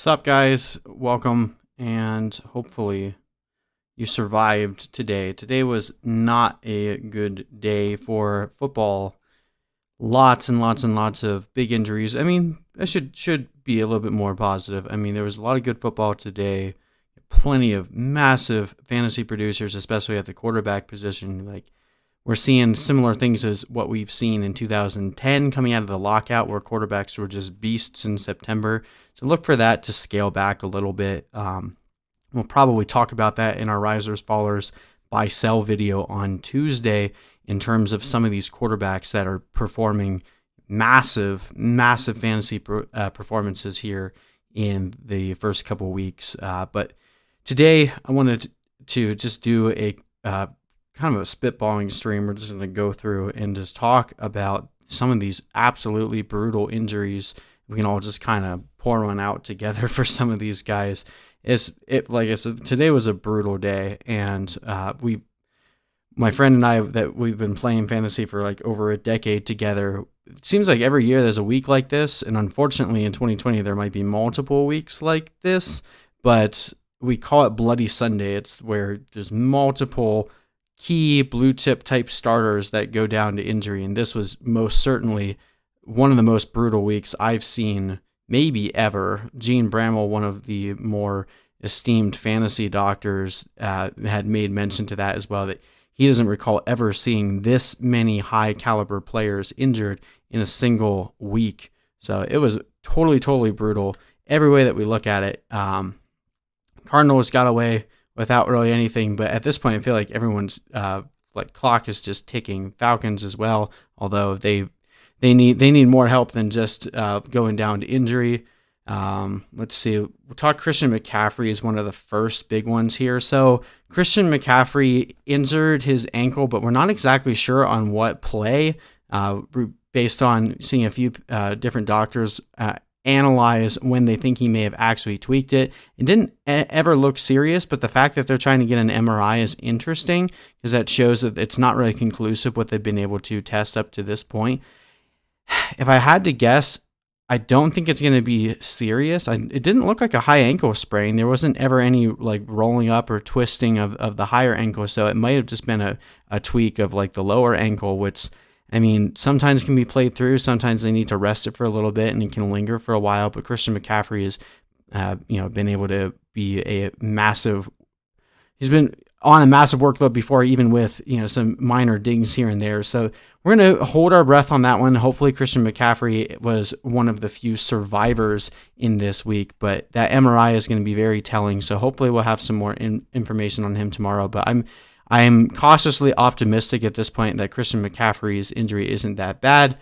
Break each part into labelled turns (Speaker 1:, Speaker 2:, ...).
Speaker 1: Sup, guys? Welcome, and hopefully you survived today. Today was not a good day for football. Lots and lots and lots of big injuries. I mean, I should be a little bit more positive. I mean, there was a lot of good football today. Plenty of massive fantasy producers, especially at the quarterback position. Like, we're seeing similar things as what we've seen in 2010 coming out of the lockout, where quarterbacks were just beasts in September. So look for that to scale back a little bit. We'll probably talk about that in our Risers, Fallers, Buy, Sell video on Tuesday in terms of some of these quarterbacks that are performing massive fantasy performances here in the first couple weeks. But today I wanted to just do a kind of a spitballing stream. We're just going to go through and just talk about some of these absolutely brutal injuries. We can all just kind of pour one out together for some of these guys. Like I said, today was a brutal day, and my friend and I, that we've been playing fantasy for like over a decade together. It seems like every year there's a week like this, and unfortunately in 2020 there might be multiple weeks like this, but we call it Bloody Sunday. It's where there's multiple key blue chip type starters that go down to injury, and this was most certainly one of the most brutal weeks I've seen maybe ever. Gene Bramwell, one of the more esteemed fantasy doctors, had made mention to that as well, that he doesn't recall ever seeing this many high caliber players injured in a single week. So it was totally brutal every way that we look at it. Cardinals got away without really anything, but at this point I feel like everyone's clock is just ticking. Falcons as well, although they need more help than just going down to injury. Let's see. We'll talk Christian McCaffrey is one of the first big ones here. So Christian McCaffrey injured his ankle, but we're not exactly sure on what play, based on seeing a few different doctors analyze when they think he may have actually tweaked it. It didn't ever look serious, but the fact that they're trying to get an MRI is interesting because that shows that it's not really conclusive what they've been able to test up to this point. If I had to guess, I don't think it's going to be serious. It didn't look like a high ankle sprain. There wasn't ever any like rolling up or twisting of the higher ankle, so it might have just been a tweak of like the lower ankle, which, I mean, sometimes can be played through. Sometimes they need to rest it for a little bit and it can linger for a while. But Christian McCaffrey has, been able to be he's been on a massive workload before, even with, some minor dings here and there. So we're going to hold our breath on that one. Hopefully Christian McCaffrey was one of the few survivors in this week, but that MRI is going to be very telling. So hopefully we'll have some more information on him tomorrow. But I'm cautiously optimistic at this point that Christian McCaffrey's injury isn't that bad.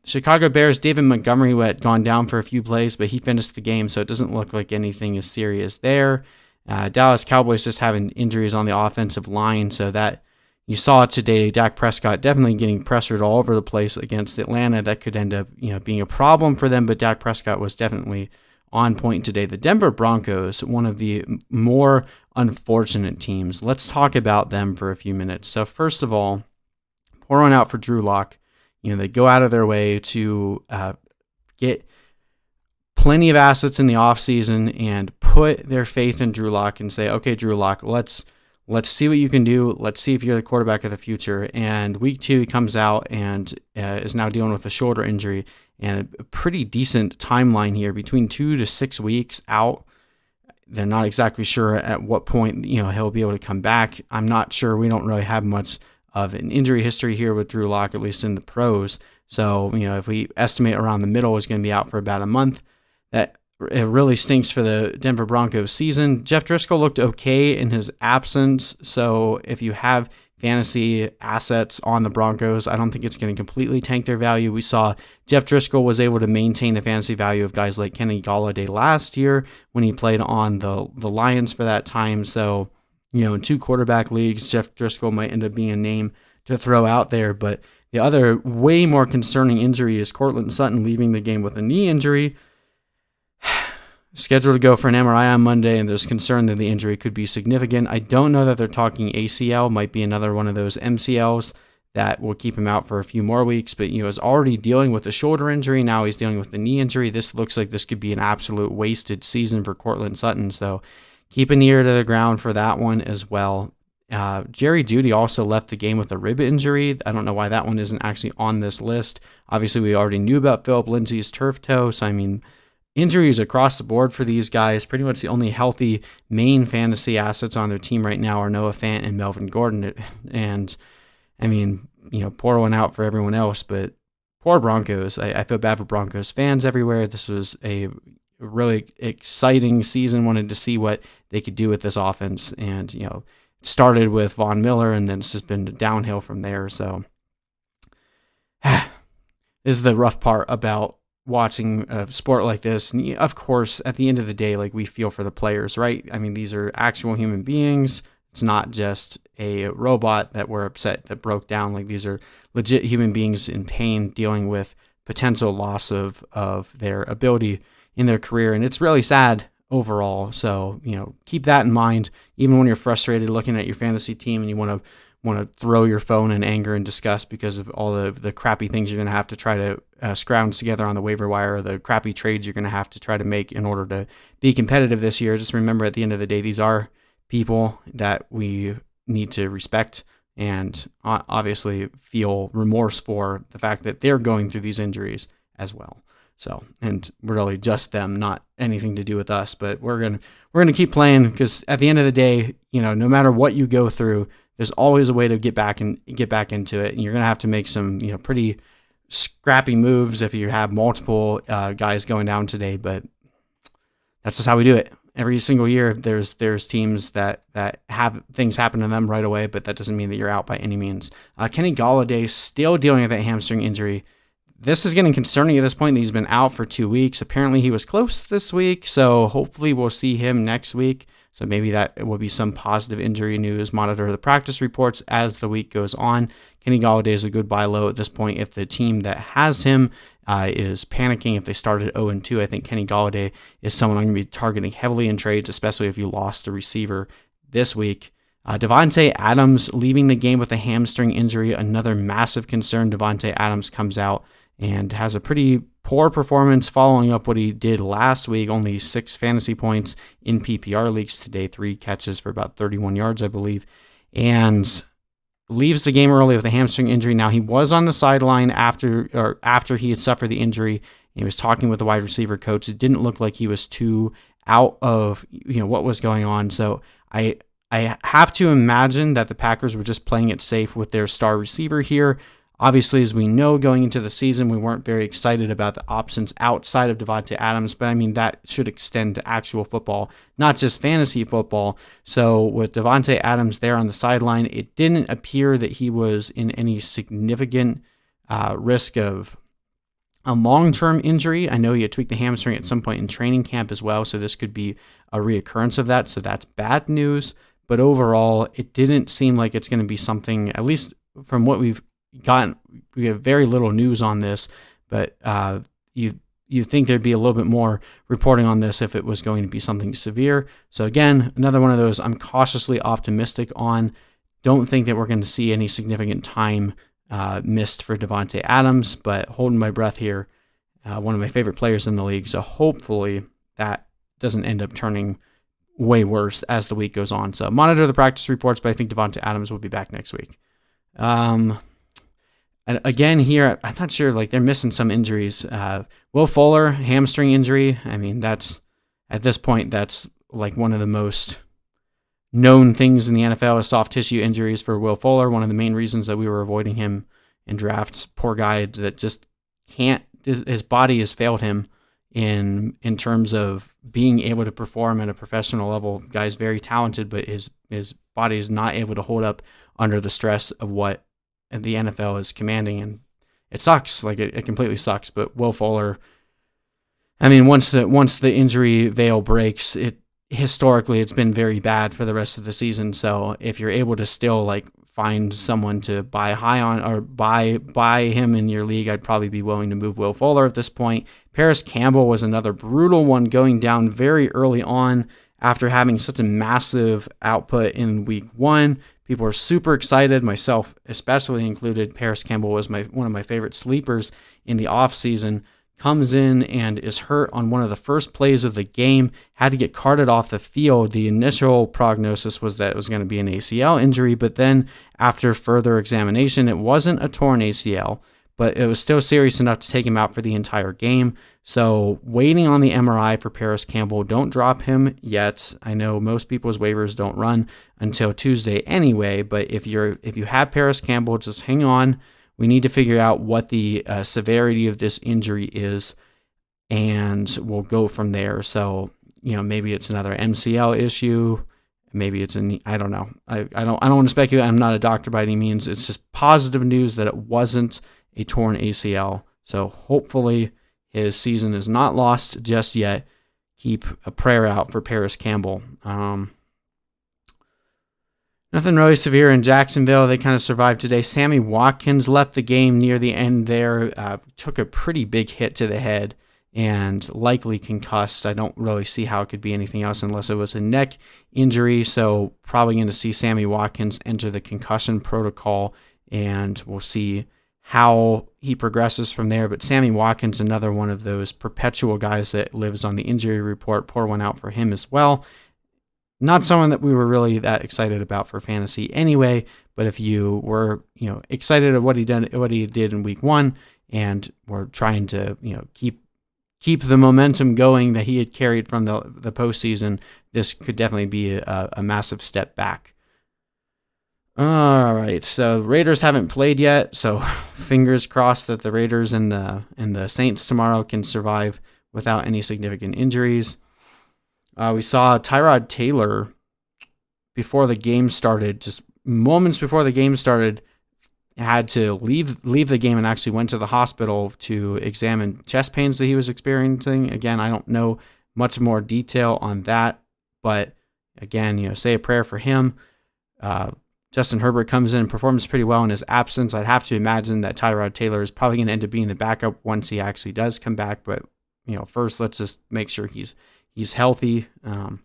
Speaker 1: Chicago Bears, David Montgomery had gone down for a few plays, but he finished the game, so it doesn't look like anything is serious there. Dallas Cowboys just having injuries on the offensive line, so that you saw today. Dak Prescott definitely getting pressured all over the place against Atlanta. That could end up being a problem for them, but Dak Prescott was definitely on point today. The Denver Broncos, one of the more unfortunate teams. Let's talk about them for a few minutes. So first of all, pour one out for Drew Lock. They go out of their way to get plenty of assets in the offseason and put their faith in Drew Lock and say, okay, Drew Lock, let's see what you can do. Let's see if you're the quarterback of the future. And week 2, he comes out and is now dealing with a shoulder injury and a pretty decent timeline here, between 2 to 6 weeks out. They're not exactly sure at what point, he'll be able to come back. I'm not sure. We don't really have much of an injury history here with Drew Lock, at least in the pros. So, if we estimate around the middle, is going to be out for about a month. That it really stinks for the Denver Broncos season. Jeff Driscoll looked okay in his absence. So if you have fantasy assets on the Broncos, I don't think it's going to completely tank their value. We saw Jeff Driscoll was able to maintain the fantasy value of guys like Kenny Golladay last year when he played on the Lions for that time. So, in 2 quarterback leagues, Jeff Driscoll might end up being a name to throw out there. But the other way more concerning injury is Courtland Sutton leaving the game with a knee injury. Scheduled to go for an MRI on Monday, and there's concern that the injury could be significant. I don't know that they're talking ACL, might be another one of those MCLs, that will keep him out for a few more weeks, but is already dealing with a shoulder injury. Now he's dealing with the knee injury. This looks like this could be an absolute wasted season for Courtland Sutton. So keep an ear to the ground for that one as well. Jerry Jeudy also left the game with a rib injury. I don't know why that one isn't actually on this list. Obviously, we already knew about Phillip Lindsay's turf toe. So, injuries across the board for these guys. Pretty much the only healthy main fantasy assets on their team right now are Noah Fant and Melvin Gordon. And pour one out for everyone else, but poor Broncos. I feel bad for Broncos fans everywhere. This was a really exciting season. Wanted to see what they could do with this offense. And, it started with Von Miller, and then it's just been downhill from there. So this is the rough part about watching a sport like this. And of course, at the end of the day, we feel for the players, right? These are actual human beings. It's not just a robot that we're upset that broke down. These are legit human beings in pain dealing with potential loss of their ability in their career. And it's really sad overall. So, keep that in mind, even when you're frustrated looking at your fantasy team and you want to throw your phone in anger and disgust because of all of the crappy things you're going to have to try to scrounge together on the waiver wire, or the crappy trades you're going to have to try to make in order to be competitive this year. Just remember, at the end of the day, these are people that we need to respect and obviously feel remorse for the fact that they're going through these injuries as well. So, and really just them, not anything to do with us, but we're going to keep playing, because at the end of the day, no matter what you go through, there's always a way to get back into it. And you're going to have to make some, pretty scrappy moves if you have multiple guys going down today, but that's just how we do it. Every single year, there's teams that have things happen to them right away, but that doesn't mean that you're out by any means. Kenny Golladay still dealing with that hamstring injury. This is getting concerning at this point. He's been out for 2 weeks. Apparently, he was close this week, so hopefully we'll see him next week. So maybe that will be some positive injury news. Monitor the practice reports as the week goes on. Kenny Golladay is a good buy low at this point. If the team that has him is panicking, if they started 0-2, I think Kenny Golladay is someone I'm going to be targeting heavily in trades, especially if you lost a receiver this week. Davante Adams leaving the game with a hamstring injury, another massive concern. Davante Adams comes out and has a pretty poor performance following up what he did last week. Only 6 fantasy points in PPR leagues today, 3 catches for about 31 yards, I believe, and leaves the game early with a hamstring injury. Now, he was on the sideline after he had suffered the injury. He was talking with the wide receiver coach. It didn't look like he was too out of what was going on. So I have to imagine that the Packers were just playing it safe with their star receiver here. Obviously, as we know, going into the season, we weren't very excited about the options outside of Davante Adams, but that should extend to actual football, not just fantasy football. So with Davante Adams there on the sideline, it didn't appear that he was in any significant risk of a long-term injury. I know he had tweaked the hamstring at some point in training camp as well, so this could be a reoccurrence of that, so that's bad news. But overall, it didn't seem like it's going to be something, at least from what we have very little news on this, but you think there'd be a little bit more reporting on this if it was going to be something severe. So again, another one of those I'm cautiously optimistic on. Don't think that we're going to see any significant time missed for Davante Adams, but holding my breath here. One of my favorite players in the league, so hopefully that doesn't end up turning way worse as the week goes on. So monitor the practice reports, but I think Davante Adams will be back next week. And again here, I'm not sure, they're missing some injuries. Will Fuller, hamstring injury. That's, at this point, that's one of the most known things in the NFL is soft tissue injuries for Will Fuller. One of the main reasons that we were avoiding him in drafts. Poor guy that just can't, his body has failed him in terms of being able to perform at a professional level. Guy's very talented, but his body is not able to hold up under the stress of what the NFL is commanding, and it sucks. It completely sucks. But Will Fuller, once the injury veil breaks, historically it's been very bad for the rest of the season. So if you're able to still find someone to buy high on or buy him in your league, I'd probably be willing to move Will Fuller at this point. Parris Campbell was another brutal one, going down very early on after having such a massive output in week 1. People are super excited, myself especially included. Parris Campbell was one of my favorite sleepers in the offseason. Comes in and is hurt on one of the first plays of the game, had to get carted off the field. The initial prognosis was that it was going to be an ACL injury, but then after further examination, it wasn't a torn ACL, but it was still serious enough to take him out for the entire game. So waiting on the MRI for Parris Campbell. Don't drop him yet. I know most people's waivers don't run until Tuesday anyway, but if you have Parris Campbell, just hang on. We need to figure out what the severity of this injury is, and we'll go from there. So, maybe it's another MCL issue. Maybe it's I don't know. I don't want to speculate. I'm not a doctor by any means. It's just positive news that it wasn't a torn ACL. So hopefully his season is not lost just yet. Keep a prayer out for Parris Campbell. Nothing really severe in Jacksonville. They kind of survived today. Sammy Watkins left the game near the end there. Took a pretty big hit to the head and likely concussed. I don't really see how it could be anything else unless it was a neck injury. So probably going to see Sammy Watkins enter the concussion protocol, and we'll see how he progresses from there. But Sammy Watkins, another one of those perpetual guys that lives on the injury report. Pour one out for him as well. Not someone that we were really that excited about for fantasy anyway, but if you were, excited at what he did in week 1 and were trying to, keep the momentum going that he had carried from the postseason, this could definitely be a massive step back. All right, so the Raiders haven't played yet, so fingers crossed that the Raiders and the Saints tomorrow can survive without any significant injuries. We saw Tyrod Taylor before the game started, just moments before the game started, had to leave the game and actually went to the hospital to examine chest pains that he was experiencing. Again, I don't know much more detail on that, but again, say a prayer for him. Justin Herbert comes in and performs pretty well in his absence. I'd have to imagine that Tyrod Taylor is probably going to end up being the backup once he actually does come back, but first let's just make sure he's healthy. On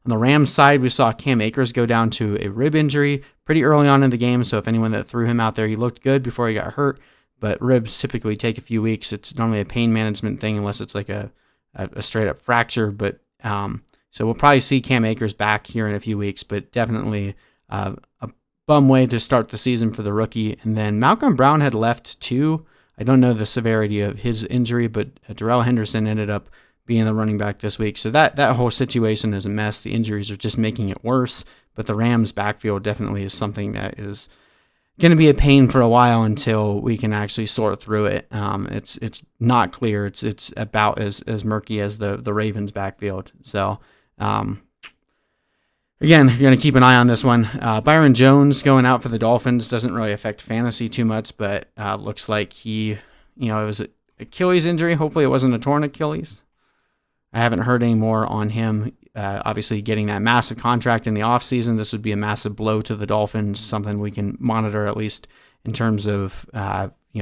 Speaker 1: the Rams side, we saw Cam Akers go down to a rib injury pretty early on in the game. So if anyone that threw him out there, he looked good before he got hurt. But ribs typically take a few weeks. It's normally a pain management thing unless it's like a straight up fracture. But so we'll probably see Cam Akers back here in a few weeks. But definitely a bum way to start the season for the rookie. And then Malcolm Brown had left too. I don't know the severity of his injury, but Darrell Henderson ended up being the running back this week. So that whole situation is a mess. The injuries are just making it worse. But the Rams backfield definitely is something that is going to be a pain for a while until we can actually sort through it. It's not clear. It's about as murky as the Ravens backfield. So again, you're going to keep an eye on this one. Byron Jones going out for the Dolphins doesn't really affect fantasy too much, but looks like it was an Achilles injury. Hopefully it wasn't a torn Achilles. I haven't heard any more on him. Obviously, getting that massive contract in the offseason, this would be a massive blow to the Dolphins, something we can monitor at least in terms of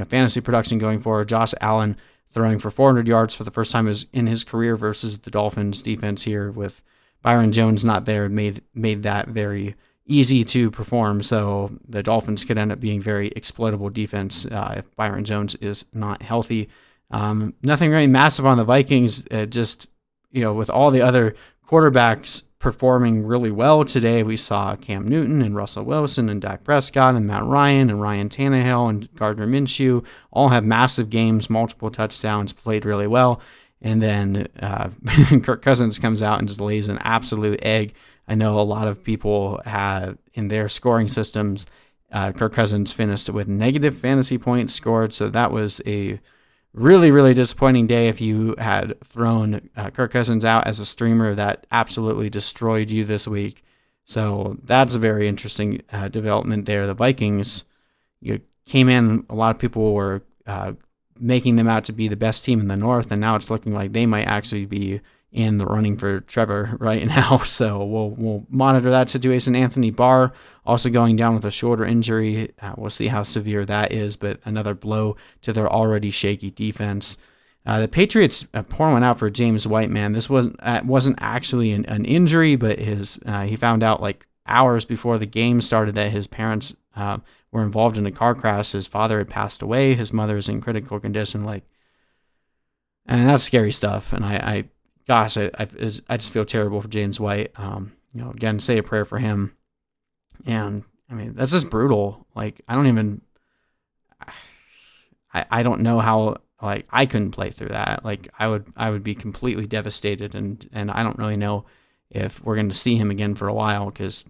Speaker 1: fantasy production going forward. Josh Allen throwing for 400 yards for the first time in his career versus the Dolphins defense here with Byron Jones not there made that very easy to perform. So the Dolphins could end up being very exploitable defense if Byron Jones is not healthy. Nothing really massive on the Vikings. Just with all the other quarterbacks performing really well today, we saw Cam Newton and Russell Wilson and Dak Prescott and Matt Ryan and Ryan Tannehill and Gardner Minshew all have massive games, multiple touchdowns, played really well. And then Kirk Cousins comes out and just lays an absolute egg. I know a lot of people have in their scoring systems, Kirk Cousins finished with negative fantasy points scored. So that was a really, really disappointing day. If you had thrown Kirk Cousins out as a streamer, that absolutely destroyed you this week. So that's a very interesting development there. The Vikings, came in, a lot of people were making them out to be the best team in the North, and now it's looking like they might actually be in the running for Trevor right now. So we'll monitor that situation. Anthony Barr also going down with a shoulder injury. We'll see how severe that is, but another blow to their already shaky defense. The Patriots pour one out for James White, man. This wasn't actually an injury, but he found out like hours before the game started that his parents were involved in a car crash. His father had passed away. His mother is in critical condition. And that's scary stuff. And I just feel terrible for James White. Again, say a prayer for him. And I mean, that's just brutal. Like, I don't know how, like, I couldn't play through that. Like, I would be completely devastated, and I don't really know if we're going to see him again for a while, because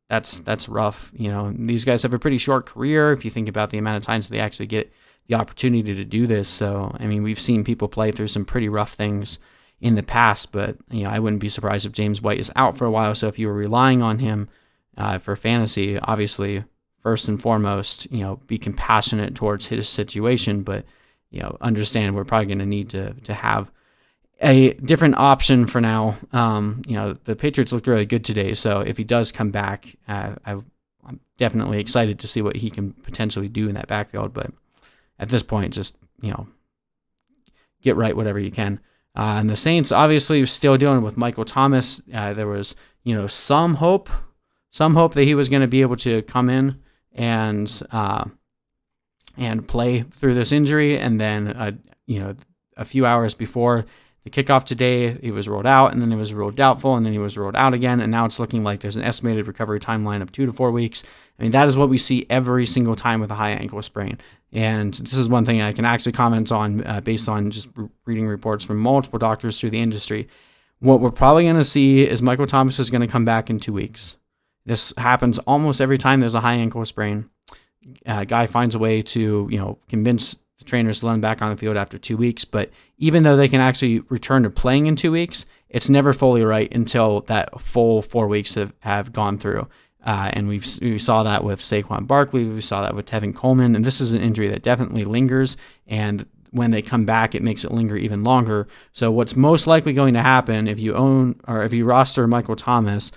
Speaker 1: that's rough. These guys have a pretty short career if you think about the amount of times they actually get the opportunity to do this. So, I mean, we've seen people play through some pretty rough things in the past, but I wouldn't be surprised if James White is out for a while. So if you were relying on him for fantasy, obviously, first and foremost, be compassionate towards his situation, but understand we're probably going to need to have a different option for now. The Patriots looked really good today, so if he does come back, I'm definitely excited to see what he can potentially do in that backfield. But at this point, just get right whatever you can. And the Saints obviously still dealing with Michael Thomas. There was some hope that he was going to be able to come in and play through this injury, and then a few hours before the kickoff today, he was ruled out, and then he was ruled doubtful, and then he was ruled out again, and now it's looking like there's an estimated recovery timeline of 2 to 4 weeks. I mean, that is what we see every single time with a high ankle sprain, and this is one thing I can actually comment on based on just reading reports from multiple doctors through the industry. What we're probably going to see is Michael Thomas is going to come back in 2 weeks. This happens almost every time there's a high ankle sprain. A guy finds a way to, convince the trainers to let him back on the field after 2 weeks. But even though they can actually return to playing in 2 weeks, it's never fully right until that full 4 weeks have gone through. And we saw that with Saquon Barkley. We saw that with Tevin Coleman. And this is an injury that definitely lingers. And when they come back, it makes it linger even longer. So what's most likely going to happen if you roster Michael Thomas,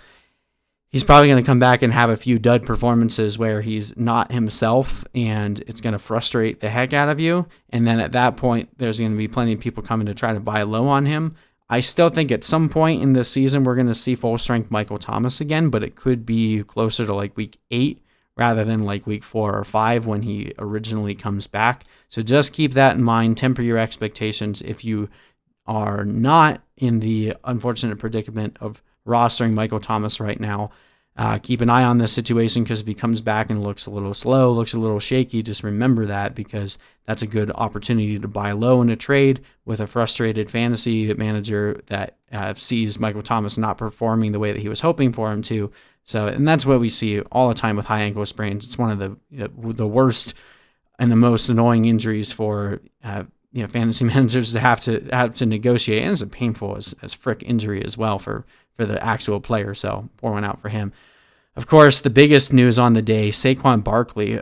Speaker 1: he's probably going to come back and have a few dud performances where he's not himself, and it's going to frustrate the heck out of you. And then at that point, there's going to be plenty of people coming to try to buy low on him. I still think at some point in this season, we're going to see full-strength Michael Thomas again, but it could be closer to like week 8 rather than like week 4 or 5 when he originally comes back. So just keep that in mind. Temper your expectations if you are not in the unfortunate predicament of rostering Michael Thomas right now. Keep an eye on this situation, because if he comes back and looks a little slow, looks a little shaky, just remember that, because that's a good opportunity to buy low in a trade with a frustrated fantasy manager that sees Michael Thomas not performing the way that he was hoping for him to. So, and that's what we see all the time with high ankle sprains. It's one of the worst and the most annoying injuries for fantasy managers to have to negotiate, and it's a painful as frick injury as well for the actual player. So pour one out for him. Of course, the biggest news on the day, Saquon Barkley.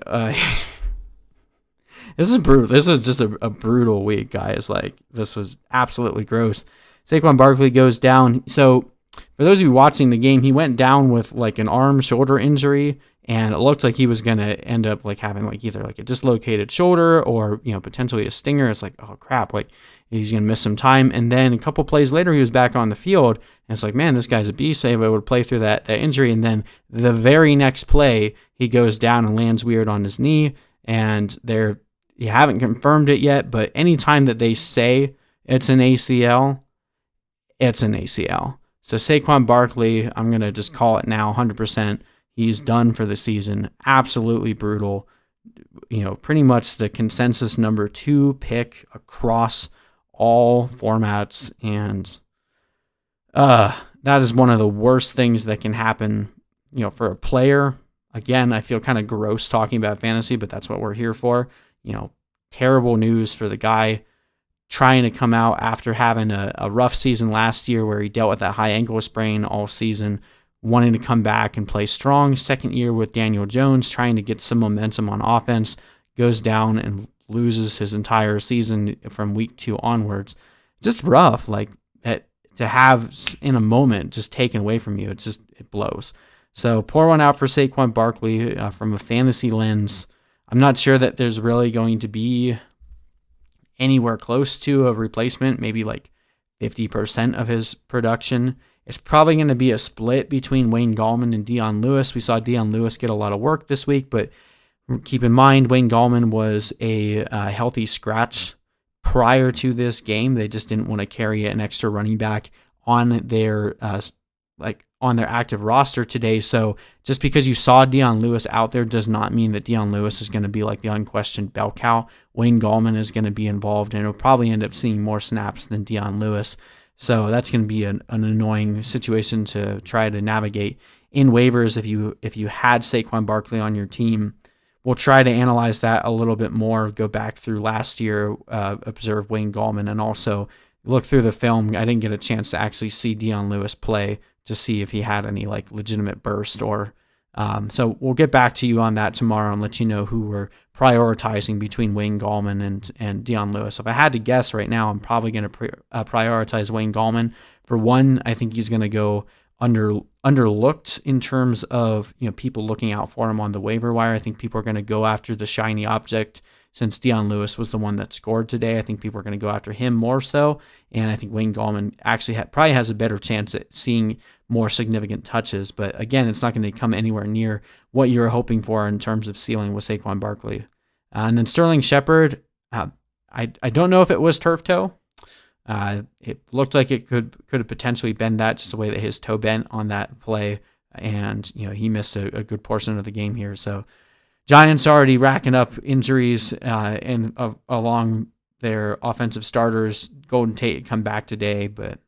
Speaker 1: This is brutal. This is just a brutal week, guys. Like, this was absolutely gross. Saquon Barkley goes down. So for those of you watching the game, he went down with like an arm shoulder injury, and it looked like he was going to end up like having like either like a dislocated shoulder or, potentially a stinger. It's like, oh crap, like he's going to miss some time. And then a couple plays later, he was back on the field, and it's like, man, this guy's a beast. Maybe I would play through that injury. And then the very next play, he goes down and lands weird on his knee, and you haven't confirmed it yet, but anytime that they say it's an ACL, it's an ACL. So Saquon Barkley, I'm going to just call it now, 100%. He's done for the season. Absolutely brutal. Pretty much the consensus number 2 pick across all formats. And that is one of the worst things that can happen, for a player. Again, I feel kind of gross talking about fantasy, but that's what we're here for. Terrible news for the guy trying to come out after having a rough season last year where he dealt with that high ankle sprain all season, wanting to come back and play strong. Second year with Daniel Jones, trying to get some momentum on offense, goes down and loses his entire season from week 2 onwards. Just rough, like that to have in a moment just taken away from you. It blows. So pour one out for Saquon Barkley from a fantasy lens. I'm not sure that there's really going to be anywhere close to a replacement, maybe like 50% of his production. It's probably going to be a split between Wayne Gallman and Dion Lewis. We saw Dion Lewis get a lot of work this week, but keep in mind, Wayne Gallman was a healthy scratch prior to this game. They just didn't want to carry an extra running back on their active roster today. So just because you saw Dion Lewis out there does not mean that Dion Lewis is going to be like the unquestioned bell cow. Wayne Gallman is going to be involved, and he'll probably end up seeing more snaps than Dion Lewis. So that's going to be an annoying situation to try to navigate in waivers if you had Saquon Barkley on your team. We'll try to analyze that a little bit more, go back through last year, observe Wayne Gallman, and also look through the film. I didn't get a chance to actually see Dion Lewis play to see if he had any like legitimate burst or so we'll get back to you on that tomorrow and let you know who we're prioritizing between Wayne Gallman and Dion Lewis. If I had to guess right now, I'm probably going to prioritize Wayne Gallman. For one, I think he's going to go underlooked in terms of people looking out for him on the waiver wire. I think people are going to go after the shiny object. Since Dion Lewis was the one that scored today, I think people are going to go after him more so, and I think Wayne Gallman actually probably has a better chance at seeing more significant touches. But again, it's not going to come anywhere near what you're hoping for in terms of ceiling with Saquon Barkley. And then Sterling Shepard, I don't know if it was turf toe. It looked like it could have potentially been that, just the way that his toe bent on that play, and he missed a good portion of the game here. So Giants already racking up injuries along their offensive starters. Golden Tate come back today, but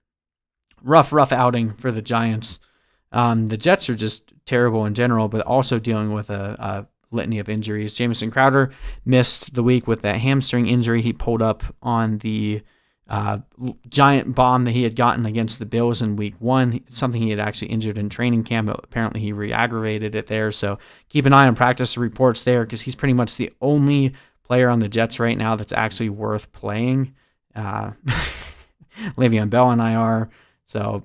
Speaker 1: rough outing for the Giants. The Jets are just terrible in general, but also dealing with a litany of injuries. Jamison Crowder missed the week with that hamstring injury he pulled up on the giant bomb that he had gotten against the Bills in week 1, something he had actually injured in training camp, but apparently he re-aggravated it there. So keep an eye on practice reports there, because he's pretty much the only player on the Jets right now that's actually worth playing. Le'Veon Bell on IR. So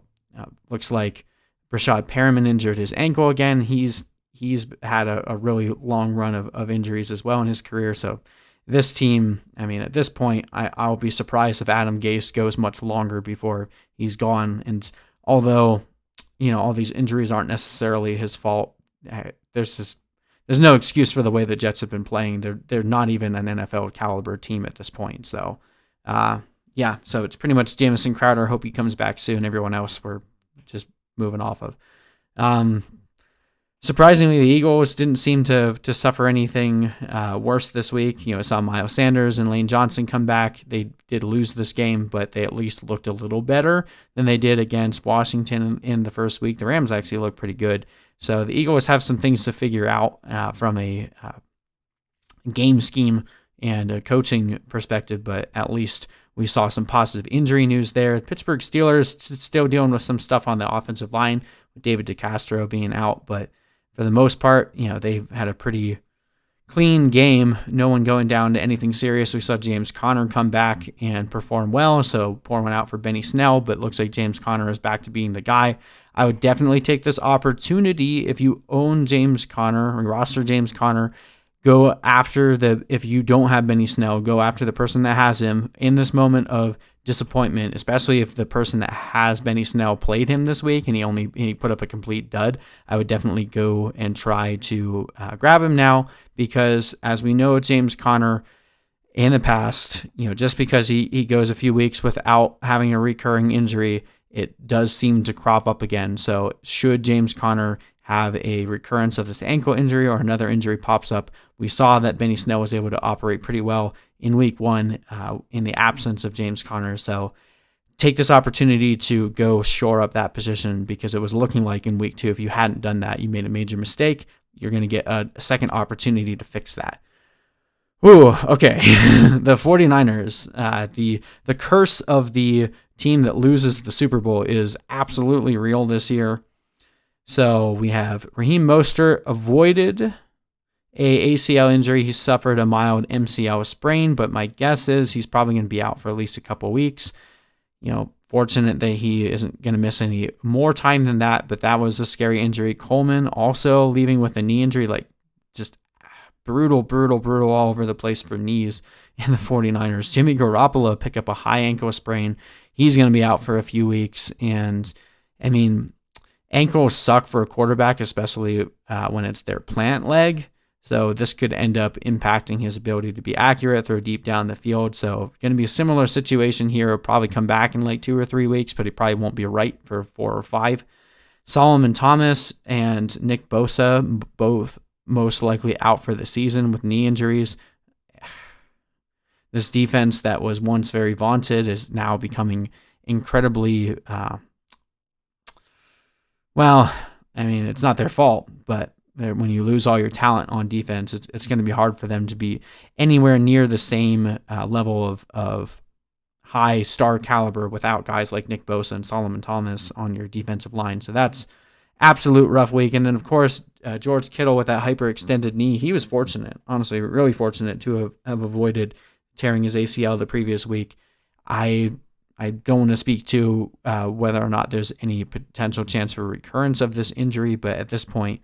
Speaker 1: looks like Rashad Perriman injured his ankle again. He's had a really long run of injuries as well in his career. So this team, at this point, I'll be surprised if Adam Gase goes much longer before he's gone. And although, all these injuries aren't necessarily his fault, there's no excuse for the way the Jets have been playing. They're not even an NFL caliber team at this point. So, so it's pretty much Jamison Crowder. Hope he comes back soon. Everyone else we're just moving off of. Surprisingly, the Eagles didn't seem to suffer anything worse this week. I saw Miles Sanders and Lane Johnson come back. They did lose this game, but they at least looked a little better than they did against Washington in the first week. The Rams actually looked pretty good. So the Eagles have some things to figure out from a game scheme and a coaching perspective, but at least we saw some positive injury news there. The Pittsburgh Steelers still dealing with some stuff on the offensive line, with David DeCastro being out, but for the most part, they've had a pretty clean game. No one going down to anything serious. We saw James Conner come back and perform well, so pour one out for Benny Snell, but looks like James Conner is back to being the guy. I would definitely take this opportunity if you own James Conner or roster James Conner. Go after if you don't have Benny Snell, go after the person that has him in this moment of disappointment, especially if the person that has Benny Snell played him this week and he put up a complete dud. I would definitely go and try to grab him now, because as we know, James Conner in the past, just because he goes a few weeks without having a recurring injury, it does seem to crop up again. So should James Conner have a recurrence of this ankle injury or another injury pops up, we saw that Benny Snell was able to operate pretty well in week 1 in the absence of James Conner. So take this opportunity to go shore up that position, because it was looking like in week 2, if you hadn't done that, you made a major mistake. You're going to get a second opportunity to fix that. Ooh, okay. The 49ers, the curse of the team that loses the Super Bowl is absolutely real this year. So we have Raheem Mostert avoided a ACL injury. He suffered a mild MCL sprain, but my guess is he's probably going to be out for at least a couple weeks. Fortunate that he isn't going to miss any more time than that, but that was a scary injury. Coleman also leaving with a knee injury, like just brutal all over the place for knees in the 49ers. Jimmy Garoppolo picked up a high ankle sprain. He's going to be out for a few weeks, and I mean, ankles suck for a quarterback, especially when it's their plant leg. So this could end up impacting his ability to be accurate, throw deep down the field. So going to be a similar situation here. He'll probably come back in like 2 or 3 weeks, but he probably won't be right for 4 or 5. Solomon Thomas and Nick Bosa, both most likely out for the season with knee injuries. This defense that was once very vaunted is now becoming incredibly, well, I mean, it's not their fault, but when you lose all your talent on defense, it's going to be hard for them to be anywhere near the same level of high star caliber without guys like Nick Bosa and Solomon Thomas on your defensive line. So that's absolute rough week. And then, of course, George Kittle with that hyperextended knee. He was fortunate, honestly, really fortunate to have avoided tearing his ACL the previous week. I don't want to speak to whether or not there's any potential chance for recurrence of this injury, but at this point,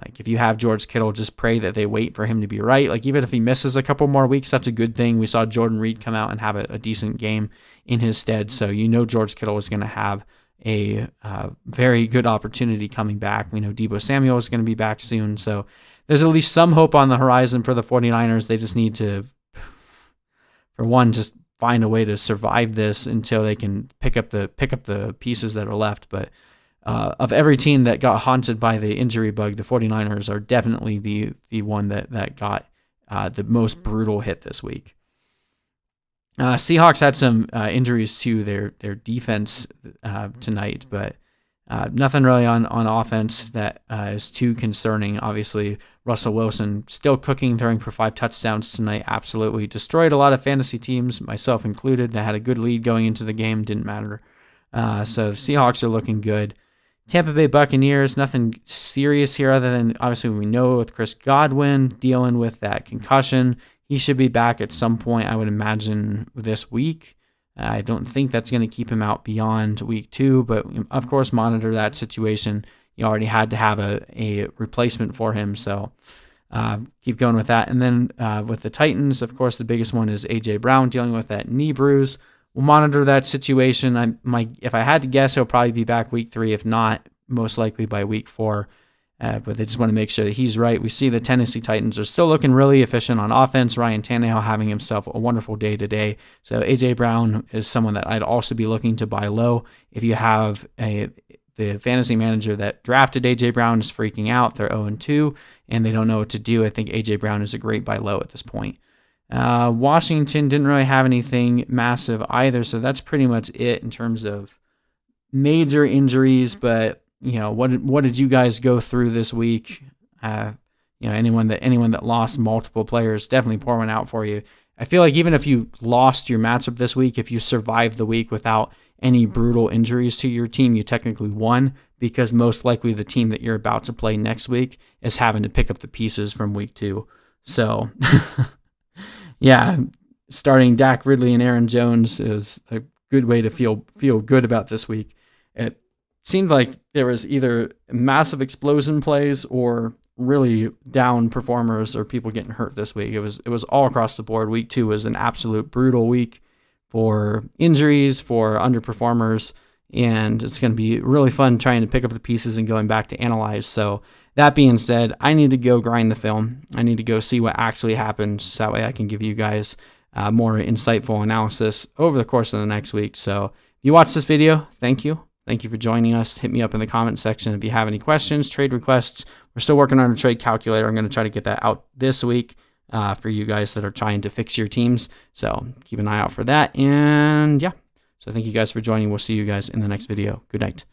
Speaker 1: like, if you have George Kittle, just pray that they wait for him to be right. Like, even if he misses a couple more weeks, that's a good thing. We saw Jordan Reed come out and have a decent game in his stead. So George Kittle is going to have a very good opportunity coming back. We know Deebo Samuel is going to be back soon. So there's at least some hope on the horizon for the 49ers. They just need to, for one, just find a way to survive this until they can pick up the pieces that are left. But of every team that got haunted by the injury bug, the 49ers are definitely the one that got the most brutal hit this week. Seahawks had some injuries to their defense tonight, but nothing really on offense that is too concerning. Obviously, Russell Wilson still cooking, throwing for 5 touchdowns tonight. Absolutely destroyed a lot of fantasy teams, myself included. I had a good lead going into the game, didn't matter. So the Seahawks are looking good. Tampa Bay Buccaneers, nothing serious here other than, obviously, we know with Chris Godwin dealing with that concussion. He should be back at some point, I would imagine, this week. I don't think that's going to keep him out beyond week 2, but of course, monitor that situation. You already had to have a replacement for him, so keep going with that. And then with the Titans, of course, the biggest one is A.J. Brown dealing with that knee bruise. We'll monitor that situation. If I had to guess, he'll probably be back week 3. If not, most likely by week 4. But they just want to make sure that he's right. We see the Tennessee Titans are still looking really efficient on offense. Ryan Tannehill having himself a wonderful day today. So A.J. Brown is someone that I'd also be looking to buy low. If you have the fantasy manager that drafted A.J. Brown is freaking out, they're 0-2, and they don't know what to do, I think A.J. Brown is a great buy low at this point. Washington didn't really have anything massive either, so that's pretty much it in terms of major injuries. But what did you guys go through this week? Anyone that lost multiple players, definitely pour one out for you. I feel like even if you lost your matchup this week, if you survived the week without any brutal injuries to your team, you technically won, because most likely the team that you're about to play next week is having to pick up the pieces from week 2. So yeah, starting Dak Ridley and Aaron Jones is a good way to feel good about this week. It seemed like there was either massive explosion plays or really down performers or people getting hurt this week. It was all across the board. Week 2 was an absolute brutal week for injuries, for underperformers, and it's going to be really fun trying to pick up the pieces and going back to analyze. So that being said, I need to go grind the film. I need to go see what actually happens. So that way I can give you guys more insightful analysis over the course of the next week. So if you watched this video, thank you. Thank you for joining us. Hit me up in the comment section if you have any questions, trade requests. We're still working on a trade calculator. I'm going to try to get that out this week for you guys that are trying to fix your teams. So keep an eye out for that. And yeah, so thank you guys for joining. We'll see you guys in the next video. Good night.